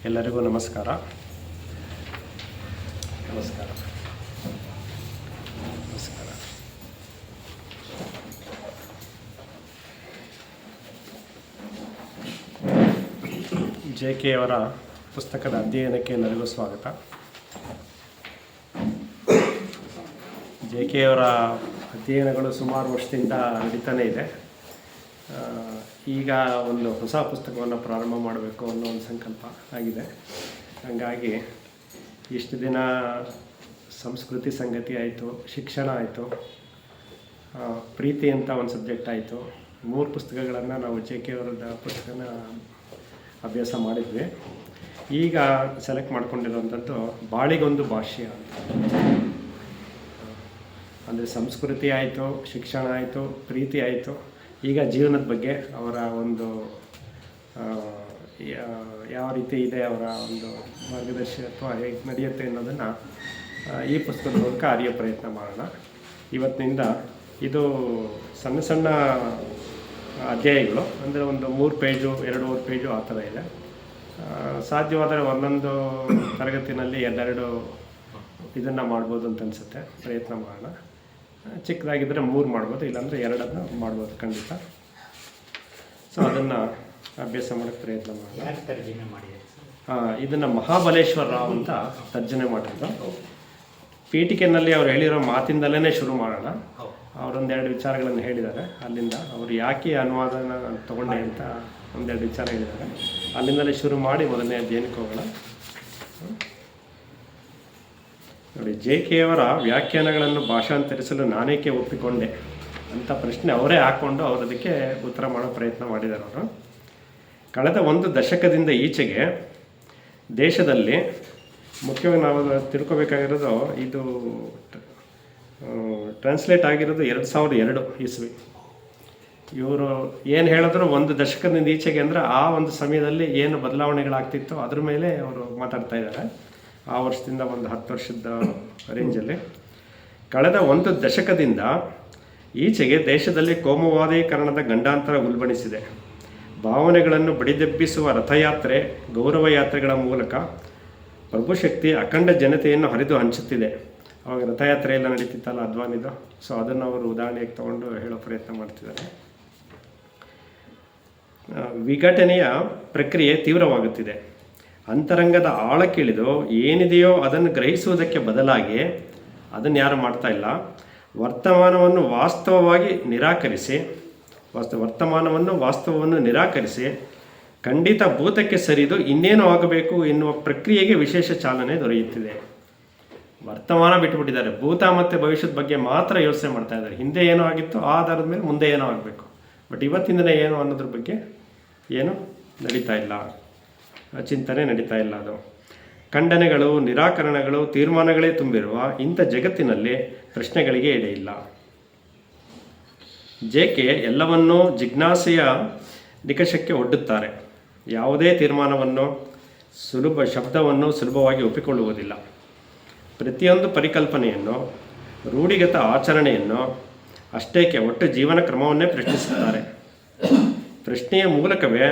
ಎಲ್ಲರಿಗೂ ನಮಸ್ಕಾರ. ನಮಸ್ಕಾರ ನಮಸ್ಕಾರ. JK ಅವರ ಪುಸ್ತಕದ ಅಧ್ಯಯನಕ್ಕೆ ಎಲ್ಲರಿಗೂ ಸ್ವಾಗತ. JK ಅವರ ಅಧ್ಯಯನಗಳು ಸುಮಾರು ವರ್ಷದಿಂದ ನಡೀತಾನೆ ಇದೆ. ಈಗ ಒಂದು ಹೊಸ ಪುಸ್ತಕವನ್ನು ಪ್ರಾರಂಭ ಮಾಡಬೇಕು ಅನ್ನೋ ಒಂದು ಸಂಕಲ್ಪ ಆಗಿದೆ. ಹಾಗಾಗಿ ಇಷ್ಟು ದಿನ ಸಂಸ್ಕೃತಿ ಸಂಗತಿ ಆಯಿತು, ಶಿಕ್ಷಣ ಆಯಿತು, ಪ್ರೀತಿ ಅಂತ ಒಂದು ಸಬ್ಜೆಕ್ಟ್ ಆಯಿತು. 3 ಪುಸ್ತಕಗಳನ್ನು ನಾವು JK ಅವರದ ಪುಸ್ತಕನ ಅಭ್ಯಾಸ ಮಾಡಿದ್ವಿ. ಈಗ ಸೆಲೆಕ್ಟ್ ಮಾಡ್ಕೊಂಡಿರುವಂಥದ್ದು ಬಾಳಿಗೊಂದು ಭಾಷ್ಯ ಅಂತ. ಅಂದರೆ ಸಂಸ್ಕೃತಿ ಆಯಿತು, ಶಿಕ್ಷಣ ಆಯಿತು, ಪ್ರೀತಿ ಆಯಿತು, ಈಗ ಜೀವನದ ಬಗ್ಗೆ ಅವರ ಒಂದು ಯಾವ ರೀತಿ ಇದೆ, ಅವರ ಒಂದು ಮಾರ್ಗದರ್ಶಕತ್ವ ಹೇಗೆ ನಡೆಯುತ್ತೆ ಅನ್ನೋದನ್ನು ಈ ಪುಸ್ತಕದ ಮೂಲಕ ಅರಿಯೋ ಪ್ರಯತ್ನ ಮಾಡೋಣ. ಇವತ್ತಿನಿಂದ ಇದು ಸಣ್ಣ ಸಣ್ಣ ಅಧ್ಯಾಯಗಳು, ಅಂದರೆ ಒಂದು 3 ಪೇಜು 2-3 ಪೇಜು ಆ ಥರ ಇದೆ. ಸಾಧ್ಯವಾದರೆ ಒಂದೊಂದು ತರಗತಿನಲ್ಲಿ 2 ಇದನ್ನು ಮಾಡ್ಬೋದು ಅಂತ ಅನಿಸುತ್ತೆ. ಪ್ರಯತ್ನ ಮಾಡೋಣ. ಚಿಕ್ಕದಾಗಿದ್ದರೆ 3 ಮಾಡ್ಬೋದು, ಇಲ್ಲಾಂದರೆ 2 ಮಾಡ್ಬೋದು ಖಂಡಿತ. ಸೊ ಅದನ್ನು ಅಭ್ಯಾಸ ಮಾಡೋಕ್ಕೆ ಪ್ರಯತ್ನ ಮಾಡೋಣ. ಇದನ್ನು ಮಹಾಬಲೇಶ್ವರ ರಾವ್ ಅಂತ ತರ್ಜನೆ ಮಾಡಿರೋದು. ಪೀಠಿಕೆನಲ್ಲಿ ಅವ್ರು ಹೇಳಿರೋ ಮಾತಿಂದಲೇ ಶುರು ಮಾಡೋಣ. ಅವರೊಂದು 2 ವಿಚಾರಗಳನ್ನು ಹೇಳಿದ್ದಾರೆ. ಅಲ್ಲಿಂದ ಅವರು ಯಾಕೆ ಅನುವಾದನ ತೊಗೊಂಡೆ ಅಂತ 1-2 ವಿಚಾರ ಹೇಳಿದ್ದಾರೆ. ಅಲ್ಲಿಂದಲೇ ಶುರು ಮಾಡಿ ಮೊದಲನೇ ಅಧ್ಯಯನಕ್ಕೆ ಹೋಗೋಣ. ನೋಡಿ, JK ಅವರ ವ್ಯಾಖ್ಯಾನಗಳನ್ನು ಭಾಷಾಂತರಿಸಲು ನಾನೇಕೆ ಒಪ್ಪಿಕೊಂಡೆ ಅಂತ ಪ್ರಶ್ನೆ ಅವರೇ ಹಾಕ್ಕೊಂಡು ಅವರು ಅದಕ್ಕೆ ಉತ್ತರ ಮಾಡೋ ಪ್ರಯತ್ನ ಮಾಡಿದ್ದಾರೆ. ಅವರು ಕಳೆದ 1 ದಶಕದಿಂದ ಈಚೆಗೆ ದೇಶದಲ್ಲಿ ಮುಖ್ಯವಾಗಿ ನಾವು ತಿಳ್ಕೊಬೇಕಾಗಿರೋದು, ಇದು ಟ್ರಾನ್ಸ್ಲೇಟ್ ಆಗಿರೋದು 2002 ಇಸ್ವಿ. ಇವರು ಏನು ಹೇಳಿದ್ರು 1 ದಶಕದಿಂದ ಈಚೆಗೆ ಅಂದರೆ ಆ ಒಂದು ಸಮಯದಲ್ಲಿ ಏನು ಬದಲಾವಣೆಗಳಾಗ್ತಿತ್ತು ಅದ್ರ ಮೇಲೆ ಅವರು ಮಾತಾಡ್ತಾ ಇದ್ದಾರೆ. ಆ ವರ್ಷದಿಂದ ಒಂದು 10 ವರ್ಷದ ರೇಂಜಲ್ಲಿ. ಕಳೆದ 1 ದಶಕದಿಂದ ಈಚೆಗೆ ದೇಶದಲ್ಲಿ ಕೋಮುವಾದೀಕರಣದ ಗಂಡಾಂತರ ಉಲ್ಬಣಿಸಿದೆ. ಭಾವನೆಗಳನ್ನು ಬಡಿದೆಬ್ಬಿಸುವ ರಥಯಾತ್ರೆ, ಗೌರವ ಯಾತ್ರೆಗಳ ಮೂಲಕ ಪ್ರಭುಶಕ್ತಿ ಅಖಂಡ ಜನತೆಯನ್ನು ಹರಿದು ಹಂಚುತ್ತಿದೆ. ಅವಾಗ ರಥಯಾತ್ರೆ ಎಲ್ಲ ನಡೀತಿತ್ತಲ್ಲ ಅದ್ವಾನಿದು. ಸೊ ಅದನ್ನು ಅವರು ಉದಾಹರಣೆಗೆ ತಗೊಂಡು ಹೇಳೋ ಪ್ರಯತ್ನ ಮಾಡ್ತಿದ್ದಾರೆ. ವಿಘಟನೆಯ ಪ್ರಕ್ರಿಯೆ ತೀವ್ರವಾಗುತ್ತಿದೆ. ಅಂತರಂಗದ ಆಳಕ್ಕಿಳಿದು ಏನಿದೆಯೋ ಅದನ್ನು ಗ್ರಹಿಸುವುದಕ್ಕೆ ಬದಲಾಗಿ, ಅದನ್ನು ಯಾರು ಮಾಡ್ತಾ ಇಲ್ಲ, ವರ್ತಮಾನವನ್ನು ವಾಸ್ತವವನ್ನು ನಿರಾಕರಿಸಿ ಖಂಡಿತ ಭೂತಕ್ಕೆ ಸರಿದು ಇನ್ನೇನು ಆಗಬೇಕು ಎನ್ನುವ ಪ್ರಕ್ರಿಯೆಗೆ ವಿಶೇಷ ಚಾಲನೆ ದೊರೆಯುತ್ತಿದೆ. ವರ್ತಮಾನ ಬಿಟ್ಟುಬಿಟ್ಟಿದ್ದಾರೆ, ಭೂತ ಮತ್ತು ಭವಿಷ್ಯದ ಬಗ್ಗೆ ಮಾತ್ರ ಯೋಚನೆ ಮಾಡ್ತಾ ಇದ್ದಾರೆ. ಹಿಂದೆ ಏನೋ ಆಗಿತ್ತು, ಆ ಆಧಾರದ ಮೇಲೆ ಮುಂದೆ ಏನೋ ಆಗಬೇಕು. ಬಟ್ ಇವತ್ತಿಂದನೇ ಏನು ಅನ್ನೋದ್ರ ಬಗ್ಗೆ ಏನು ನಡೀತಾ ಇಲ್ಲ, ಚಿಂತನೆ ನಡೀತಾ ಇಲ್ಲ. ಅದು ಖಂಡನೆಗಳು, ನಿರಾಕರಣೆಗಳು, ತೀರ್ಮಾನಗಳೇ ತುಂಬಿರುವ ಇಂಥ ಜಗತ್ತಿನಲ್ಲಿ ಪ್ರಶ್ನೆಗಳಿಗೆ ಎಡೆಯಿಲ್ಲ. JK ಎಲ್ಲವನ್ನೂ ಜಿಜ್ಞಾಸೆಯ ನಿಕಷಕ್ಕೆ ಒಡ್ಡುತ್ತಾರೆ. ಯಾವುದೇ ತೀರ್ಮಾನವನ್ನು, ಶಬ್ದವನ್ನು ಸುಲಭವಾಗಿ ಒಪ್ಪಿಕೊಳ್ಳುವುದಿಲ್ಲ. ಪ್ರತಿಯೊಂದು ಪರಿಕಲ್ಪನೆಯನ್ನು, ರೂಢಿಗತ ಆಚರಣೆಯನ್ನು, ಅಷ್ಟೇಕೆ ಒಟ್ಟು ಜೀವನ ಕ್ರಮವನ್ನೇ ಪ್ರಶ್ನಿಸುತ್ತಾರೆ. ಪ್ರಶ್ನೆಯ ಮೂಲಕವೇ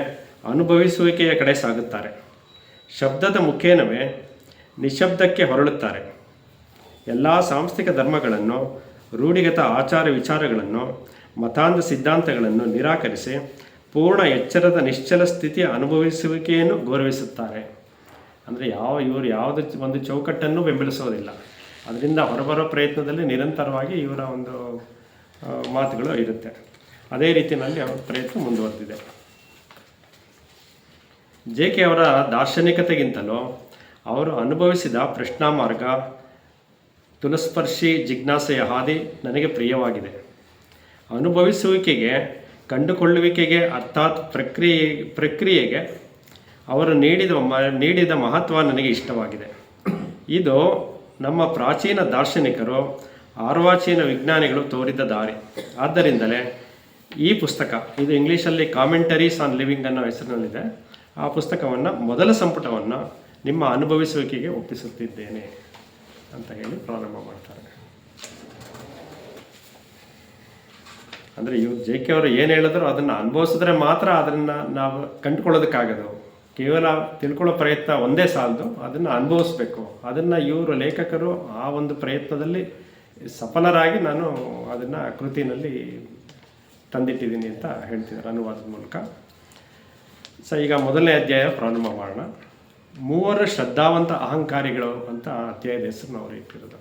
ಅನುಭವಿಸುವಿಕೆಯ ಕಡೆ ಸಾಗುತ್ತಾರೆ. ಶಬ್ದದ ಮುಖೇನವೇ ನಿಶಬ್ದಕ್ಕೆ ಹೊರಳುತ್ತಾರೆ. ಎಲ್ಲ ಸಾಂಸ್ಥಿಕ ಧರ್ಮಗಳನ್ನು, ರೂಢಿಗತ ಆಚಾರ ವಿಚಾರಗಳನ್ನು, ಮತಾಂಧ ಸಿದ್ಧಾಂತಗಳನ್ನು ನಿರಾಕರಿಸಿ ಪೂರ್ಣ ಎಚ್ಚರದ ನಿಶ್ಚಲ ಸ್ಥಿತಿಯ ಅನುಭವಿಸುವಿಕೆಯನ್ನು ಗೌರವಿಸುತ್ತಾರೆ. ಅಂದರೆ ಇವರು ಯಾವುದೇ ಒಂದು ಚೌಕಟ್ಟನ್ನು ಬೆಂಬಲಿಸೋದಿಲ್ಲ. ಅದರಿಂದ ಹೊರಬರೋ ಪ್ರಯತ್ನದಲ್ಲಿ ನಿರಂತರವಾಗಿ ಇವರ ಒಂದು ಮಾತುಗಳು ಇರುತ್ತೆ. ಅದೇ ರೀತಿಯಲ್ಲಿ ಅವರ ಪ್ರಯತ್ನ ಮುಂದುವರೆದಿದೆ. JK ಅವರ ದಾರ್ಶನಿಕತೆಗಿಂತಲೂ ಅವರು ಅನುಭವಿಸಿದ ಪ್ರಶ್ನಾಮಾರ್ಗ, ತುಲಸ್ಪರ್ಶಿ ಜಿಜ್ಞಾಸೆಯ ಹಾದಿ ನನಗೆ ಪ್ರಿಯವಾಗಿದೆ. ಅನುಭವಿಸುವಿಕೆಗೆ, ಕಂಡುಕೊಳ್ಳುವಿಕೆಗೆ, ಅರ್ಥಾತ್ ಪ್ರಕ್ರಿಯೆಗೆ ಅವರು ನೀಡಿದ ಮಹತ್ವ ನನಗೆ ಇಷ್ಟವಾಗಿದೆ. ಇದು ನಮ್ಮ ಪ್ರಾಚೀನ ದಾರ್ಶನಿಕರು, ಆರ್ವಾಚೀನ ವಿಜ್ಞಾನಿಗಳು ತೋರಿದ ದಾರಿ. ಆದ್ದರಿಂದಲೇ ಈ ಪುಸ್ತಕ, ಇದು ಇಂಗ್ಲೀಷಲ್ಲಿ ಕಾಮೆಂಟರೀಸ್ ಆನ್ ಲಿವಿಂಗ್ ಅನ್ನೋ ಹೆಸರಿನಲ್ಲಿದೆ. ಆ ಪುಸ್ತಕವನ್ನು, ಮೊದಲ ಸಂಪುಟವನ್ನು ನಿಮ್ಮ ಅನುಭವಿಸುವಿಕೆಗೆ ಒಪ್ಪಿಸುತ್ತಿದ್ದೇನೆ ಅಂತ ಹೇಳಿ ಪ್ರಾರಂಭ ಮಾಡ್ತಾರೆ. ಅಂದರೆ JK ಅವರು ಏನು ಹೇಳಿದ್ರು ಅದನ್ನು ಅನುಭವಿಸಿದ್ರೆ ಮಾತ್ರ ಅದನ್ನು ನಾವು ಕಂಡುಕೊಳ್ಳೋದಕ್ಕಾಗೋದು. ಕೇವಲ ತಿಳ್ಕೊಳ್ಳೋ ಪ್ರಯತ್ನ ಒಂದೇ ಸಾಲದು, ಅದನ್ನು ಅನುಭವಿಸ್ಬೇಕು. ಅದನ್ನು ಇವರು ಲೇಖಕರು ಆ ಒಂದು ಪ್ರಯತ್ನದಲ್ಲಿ ಸಫಲರಾಗಿ ನಾನು ಅದನ್ನು ಕೃತಿನಲ್ಲಿ ತಂದಿಟ್ಟಿದ್ದೀನಿ ಅಂತ ಹೇಳ್ತಿದ್ದಾರೆ ಅನುವಾದದ ಮೂಲಕ. ಈಗ ಮೊದಲನೇ ಅಧ್ಯಾಯ ಪ್ರಾರಂಭ ಮಾಡೋಣ. 3 ಶ್ರದ್ಧಾವಂತ ಅಹಂಕಾರಿಗಳು ಅಂತ ಅಧ್ಯಾಯದ ಹೆಸರು ನಾವು ಇಟ್ಟಿರೋದು.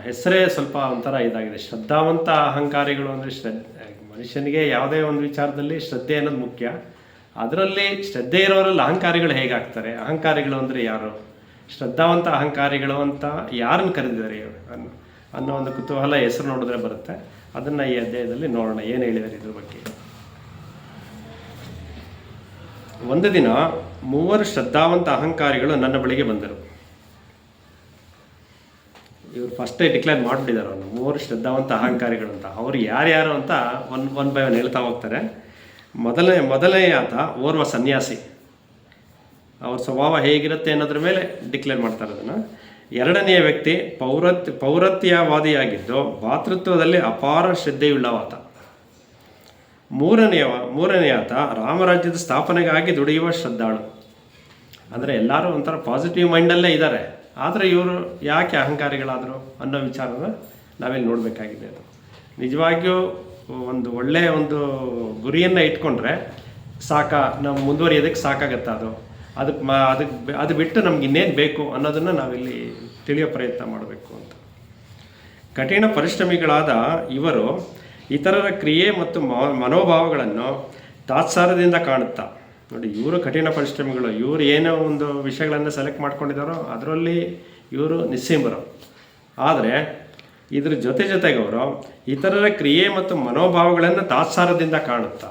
ಹೆಸರೇ ಸ್ವಲ್ಪ ಒಂಥರ ಇದಾಗಿದೆ. ಶ್ರದ್ಧಾವಂತ ಅಹಂಕಾರಿಗಳು ಅಂದರೆ ಮನುಷ್ಯನಿಗೆ ಯಾವುದೇ ಒಂದು ವಿಚಾರದಲ್ಲಿ ಶ್ರದ್ಧೆ ಅನ್ನೋದು ಮುಖ್ಯ. ಅದರಲ್ಲಿ ಶ್ರದ್ಧೆ ಇರೋರಲ್ಲಿ ಅಹಂಕಾರಿಗಳು ಹೇಗಾಗ್ತಾರೆ? ಅಹಂಕಾರಿಗಳು ಅಂದರೆ ಯಾರು? ಶ್ರದ್ಧಾವಂತ ಅಹಂಕಾರಿಗಳು ಅಂತ ಯಾರನ್ನು ಕರೆದಿದ್ದಾರೆ ಅನ್ನೋ ಒಂದು ಕುತೂಹಲ ಹೆಸರು ನೋಡಿದ್ರೆ ಬರುತ್ತೆ. ಅದನ್ನು ಈ ಅಧ್ಯಾಯದಲ್ಲಿ ನೋಡೋಣ, ಏನು ಹೇಳಿದ್ದಾರೆ ಇದ್ರ ಬಗ್ಗೆ. ಒಂದು ದಿನ 3 ಶ್ರದ್ಧಾವಂತ ಅಹಂಕಾರಿಗಳು ನನ್ನ ಬಳಿಗೆ ಬಂದರು. ಇವರು ಫಸ್ಟೇ ಡಿಕ್ಲೇರ್ ಮಾಡಿಬಿಟ್ಟಿದ್ದಾರೆ ಅವನು 3 ಶ್ರದ್ಧಾವಂತ ಅಹಂಕಾರಿಗಳು ಅಂತ. ಅವರು ಯಾರ್ಯಾರು ಅಂತ ಒನ್ ಬೈ ಒನ್ ಹೇಳ್ತಾ ಹೋಗ್ತಾರೆ. ಮೊದಲನೇ ಆತ ಓರ್ವ ಸನ್ಯಾಸಿ. ಅವ್ರ ಸ್ವಭಾವ ಹೇಗಿರುತ್ತೆ ಅನ್ನೋದ್ರ ಮೇಲೆ ಡಿಕ್ಲೇರ್ ಮಾಡ್ತಾರೆ ಅದನ್ನು. ಎರಡನೆಯ ವ್ಯಕ್ತಿ ಪೌರತ್ಯವಾದಿಯಾಗಿದ್ದು ಭಾತೃತ್ವದಲ್ಲಿ ಅಪಾರ ಶ್ರದ್ಧೆಯುಳ್ಳವಾತ. ಮೂರನೆಯ ಆತ ರಾಮರಾಜ್ಯದ ಸ್ಥಾಪನೆಗಾಗಿ ದುಡಿಯುವ ಶ್ರದ್ಧಾಳು. ಅಂದರೆ ಎಲ್ಲರೂ ಒಂಥರ ಪಾಸಿಟಿವ್ ಮೈಂಡಲ್ಲೇ ಇದ್ದಾರೆ, ಆದರೆ ಇವರು ಯಾಕೆ ಅಹಂಕಾರಿಗಳಾದರು ಅನ್ನೋ ವಿಚಾರನ ನಾವಿಲ್ಲಿ ನೋಡಬೇಕಾಗಿದೆ. ಅದು ನಿಜವಾಗಿಯೂ ಒಂದು ಒಳ್ಳೆಯ ಒಂದು ಗುರಿಯನ್ನು ಇಟ್ಕೊಂಡ್ರೆ ನಾವು ಮುಂದುವರಿಯೋದಕ್ಕೆ ಸಾಕಾಗತ್ತೆ. ಅದು ಬಿಟ್ಟು ನಮ್ಗೆ ಇನ್ನೇನು ಬೇಕು ಅನ್ನೋದನ್ನು ನಾವಿಲ್ಲಿ ತಿಳಿಯೋ ಪ್ರಯತ್ನ ಮಾಡಬೇಕು ಅಂತ. ಕಠಿಣ ಪರಿಶ್ರಮಿಗಳಾದ ಇವರು ಇತರರ ಕ್ರಿಯೆ ಮತ್ತು ಮನೋಭಾವಗಳನ್ನು ತಾತ್ಸಾರದಿಂದ ಕಾಣುತ್ತಾ, ನೋಡಿ ಇವರು ಕಠಿಣ ಪರಿಶ್ರಮಿಗಳು, ಇವರು ಏನೋ ಒಂದು ವಿಷಯಗಳನ್ನು ಸೆಲೆಕ್ಟ್ ಮಾಡ್ಕೊಂಡಿದ್ದಾರೋ ಅದರಲ್ಲಿ ಇವರು ನಿಸ್ಸೀಮರು. ಆದರೆ ಇದ್ರ ಜೊತೆಗೆ ಅವರು ಇತರರ ಕ್ರಿಯೆ ಮತ್ತು ಮನೋಭಾವಗಳನ್ನು ತಾತ್ಸಾರದಿಂದ ಕಾಣುತ್ತಾ,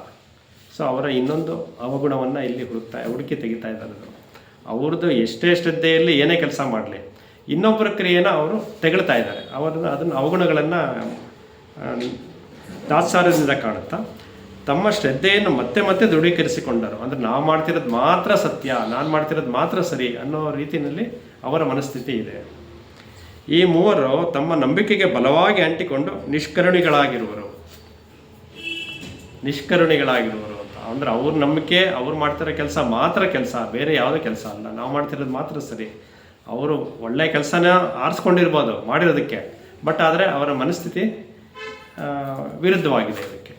ಸೊ ಅವರ ಇನ್ನೊಂದು ಅವಗುಣವನ್ನು ಇಲ್ಲಿ ಹುಡುಕಿ ತೆಗಿತಾ ಇದ್ದಾರೆ. ಅವ್ರದ್ದು ಎಷ್ಟೇ ಶ್ರದ್ಧೆಯಲ್ಲಿ ಏನೇ ಕೆಲಸ ಮಾಡಲಿ, ಇನ್ನೊಬ್ಬರ ಕ್ರಿಯೆನ ಅವರು ತೆಗಳ್ತಾ ಇದ್ದಾರೆ. ಅದನ್ನು ಅವಗುಣಗಳನ್ನು ತಾತ್ಸಾರದಿಂದ ಕಾಣುತ್ತಾ ತಮ್ಮ ಶ್ರದ್ಧೆಯನ್ನು ಮತ್ತೆ ಮತ್ತೆ ದೃಢೀಕರಿಸಿಕೊಂಡರು. ಅಂದರೆ ನಾವು ಮಾಡ್ತಿರೋದು ಮಾತ್ರ ಸತ್ಯ, ನಾನು ಮಾಡ್ತಿರೋದು ಮಾತ್ರ ಸರಿ ಅನ್ನೋ ರೀತಿಯಲ್ಲಿ ಅವರ ಮನಸ್ಥಿತಿ ಇದೆ. ಈ ಮೂವರು ತಮ್ಮ ನಂಬಿಕೆಗೆ ಬಲವಾಗಿ ಅಂಟಿಕೊಂಡು ನಿಷ್ಕರುಣಿಗಳಾಗಿರುವರು ಅಂತ. ಅಂದರೆ ಅವ್ರ ನಂಬಿಕೆ, ಅವ್ರು ಮಾಡ್ತಿರೋ ಕೆಲಸ ಮಾತ್ರ ಕೆಲಸ, ಬೇರೆ ಯಾವುದೇ ಕೆಲಸ ಅಲ್ಲ, ನಾವು ಮಾಡ್ತಿರೋದು ಮಾತ್ರ ಸರಿ. ಅವರು ಒಳ್ಳೆಯ ಕೆಲಸನ ಆರಿಸ್ಕೊಂಡಿರ್ಬೋದು ಮಾಡಿರೋದಕ್ಕೆ, ಬಟ್ ಆದರೆ ಅವರ ಮನಸ್ಥಿತಿ ವಿರುದ್ಧವಾಗಿದೆ ಇದಕ್ಕೆ.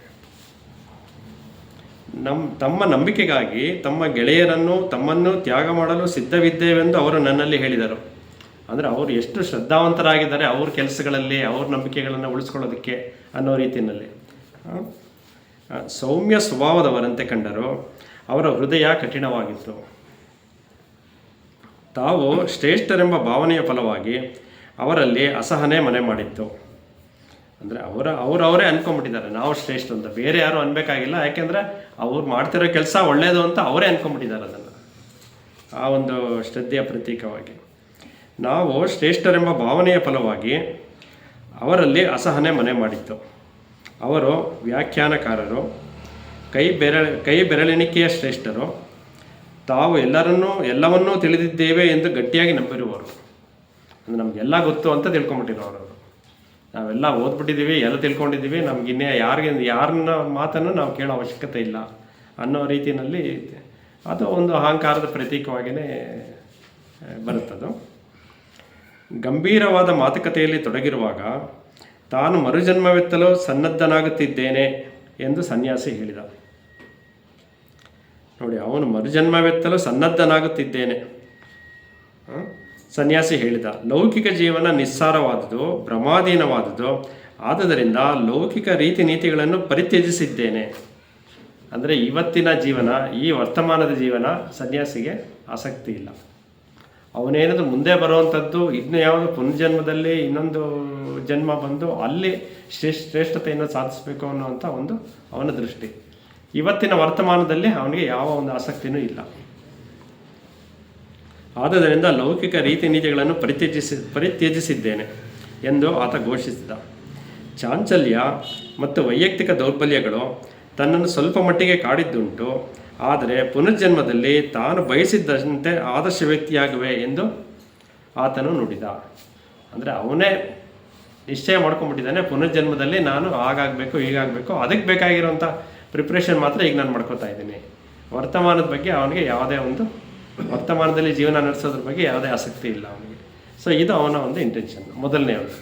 ತಮ್ಮ ನಂಬಿಕೆಗಾಗಿ ತಮ್ಮ ಗೆಳೆಯರನ್ನು ತಮ್ಮನ್ನು ತ್ಯಾಗ ಮಾಡಲು ಸಿದ್ಧವಿದ್ದೇವೆಂದು ಅವರು ನನ್ನಲ್ಲಿ ಹೇಳಿದರು. ಅಂದರೆ ಅವರು ಎಷ್ಟು ಶ್ರದ್ಧಾವಂತರಾಗಿದ್ದಾರೆ ಅವ್ರ ಕೆಲಸಗಳಲ್ಲಿ, ಅವ್ರ ನಂಬಿಕೆಗಳನ್ನು ಉಳಿಸ್ಕೊಳ್ಳೋದಕ್ಕೆ ಅನ್ನೋ ರೀತಿಯಲ್ಲಿ. ಸೌಮ್ಯ ಸ್ವಭಾವದವರಂತೆ ಕಂಡರು, ಅವರ ಹೃದಯ ಕಠಿಣವಾಗಿತ್ತು. ತಾವು ಶ್ರೇಷ್ಠರೆಂಬ ಭಾವನೆಯ ಫಲವಾಗಿ ಅವರಲ್ಲಿ ಅಸಹನೆ ಮನೆ ಮಾಡಿತ್ತು. ಅಂದರೆ ಅವರವರೇ ಅಂದ್ಕೊಂಬಿಟ್ಟಿದ್ದಾರೆ ನಾವು ಶ್ರೇಷ್ಠ ಅಂತ, ಬೇರೆ ಯಾರು ಅನ್ಬೇಕಾಗಿಲ್ಲ. ಯಾಕೆಂದರೆ ಅವ್ರು ಮಾಡ್ತಿರೋ ಕೆಲಸ ಒಳ್ಳೆಯದು ಅಂತ ಅವರೇ ಅಂದ್ಕೊಂಬಿಟ್ಟಿದ್ದಾರೆ ಅದನ್ನು, ಆ ಒಂದು ಶ್ರದ್ಧೆಯ ಪ್ರತೀಕವಾಗಿ. ನಾವು ಶ್ರೇಷ್ಠರೆಂಬ ಭಾವನೆಯ ಫಲವಾಗಿ ಅವರಲ್ಲಿ ಅಸಹನೆ ಮನೆ ಮಾಡಿತ್ತು. ಅವರು ವ್ಯಾಖ್ಯಾನಕಾರರು, ಕೈ ಬೆರಳೆಣಿಕೆಯ ಶ್ರೇಷ್ಠರು, ತಾವು ಎಲ್ಲವನ್ನೂ ತಿಳಿದಿದ್ದೇವೆ ಎಂದು ಗಟ್ಟಿಯಾಗಿ ನಂಬಿರುವರು. ಅಂದರೆ ನಮಗೆಲ್ಲ ಗೊತ್ತು ಅಂತ ತಿಳ್ಕೊಂಬಿಟ್ಟಿರೋರು. ನಾವೆಲ್ಲ ಓದ್ಬಿಟ್ಟಿದ್ದೀವಿ, ಎಲ್ಲ ತಿಳ್ಕೊಂಡಿದ್ದೀವಿ, ನಮಗಿನ್ನೇ ಯಾರನ್ನ ಮಾತನ್ನು ನಾವು ಕೇಳೋ ಅವಶ್ಯಕತೆ ಇಲ್ಲ ಅನ್ನೋ ರೀತಿಯಲ್ಲಿ ಅದು ಒಂದು ಅಹಂಕಾರದ ಪ್ರತೀಕವಾಗಿಯೇ ಬರುತ್ತದು. ಗಂಭೀರವಾದ ಮಾತುಕತೆಯಲ್ಲಿ ತೊಡಗಿರುವಾಗ ತಾನು ಮರುಜನ್ಮವೆತ್ತಲು ಸನ್ನದ್ಧನಾಗುತ್ತಿದ್ದೇನೆ ಎಂದು ಸನ್ಯಾಸಿ ಹೇಳಿದ. ನೋಡಿ, ಅವನು ಮರುಜನ್ಮವೆತ್ತಲು ಸನ್ನದ್ಧನಾಗುತ್ತಿದ್ದೇನೆ ಸನ್ಯಾಸಿ ಹೇಳಿದ. ಲೌಕಿಕ ಜೀವನ ನಿಸ್ಸಾರವಾದುದು, ಭ್ರಮಾಧೀನವಾದುದು. ಆದುದರಿಂದ ಲೌಕಿಕ ರೀತಿ ನೀತಿಗಳನ್ನು ಪರಿತ್ಯಜಿಸಿದ್ದೇನೆ. ಅಂದರೆ ಇವತ್ತಿನ ಜೀವನ, ಈ ವರ್ತಮಾನದ ಜೀವನ ಸನ್ಯಾಸಿಗೆ ಆಸಕ್ತಿ ಇಲ್ಲ. ಅವನೇನಾದರೂ ಮುಂದೆ ಬರುವಂಥದ್ದು ಇನ್ನು ಯಾವುದು ಪುನರ್ಜನ್ಮದಲ್ಲಿ ಇನ್ನೊಂದು ಜನ್ಮ ಬಂದು ಅಲ್ಲಿ ಶ್ರೇಷ್ಠತೆಯನ್ನು ಸಾಧಿಸಬೇಕು ಅನ್ನುವಂಥ ಒಂದು ಅವನ ದೃಷ್ಟಿ. ಇವತ್ತಿನ ವರ್ತಮಾನದಲ್ಲಿ ಅವನಿಗೆ ಯಾವ ಒಂದು ಆಸಕ್ತಿಯೂ ಇಲ್ಲ. ಆದುದರಿಂದ ಲೌಕಿಕ ರೀತಿ ನೀತಿಗಳನ್ನು ಪರಿತ್ಯಜಿಸಿದ್ದೇನೆ ಎಂದು ಆತ ಘೋಷಿಸಿದ. ಚಾಂಚಲ್ಯ ಮತ್ತು ವೈಯಕ್ತಿಕ ದೌರ್ಬಲ್ಯಗಳು ತನ್ನನ್ನು ಸ್ವಲ್ಪ ಮಟ್ಟಿಗೆ ಕಾಡಿದ್ದುಂಟು. ಆದರೆ ಪುನರ್ಜನ್ಮದಲ್ಲಿ ತಾನು ಬಯಸಿದ್ದಂತೆ ಆದರ್ಶ ವ್ಯಕ್ತಿಯಾಗುವೆ ಎಂದು ಆತನು ನುಡಿದ. ಅಂದರೆ ಅವನೇ ನಿಶ್ಚಯ ಮಾಡ್ಕೊಂಡ್ಬಿಟ್ಟಿದ್ದಾನೆ, ಪುನರ್ಜನ್ಮದಲ್ಲಿ ನಾನು ಹಾಗಾಗಬೇಕು ಹೀಗಾಗಬೇಕು, ಅದಕ್ಕೆ ಬೇಕಾಗಿರೋಂಥ ಪ್ರಿಪ್ರೇಷನ್ ಮಾತ್ರ ಈಗ ನಾನು ಮಾಡ್ಕೋತಾ ಇದ್ದೀನಿ ವರ್ತಮಾನದ ಬಗ್ಗೆ ಅವನಿಗೆ ಯಾವುದೇ ಒಂದು ವರ್ತಮಾನದಲ್ಲಿ ಜೀವನ ನಡೆಸೋದ್ರ ಬಗ್ಗೆ ಯಾವುದೇ ಆಸಕ್ತಿ ಇಲ್ಲ ಅವನಿಗೆ. ಸೊ ಇದು ಅವನ ಒಂದು ಇಂಟೆನ್ಷನ್, ಮೊದಲನೆಯದು.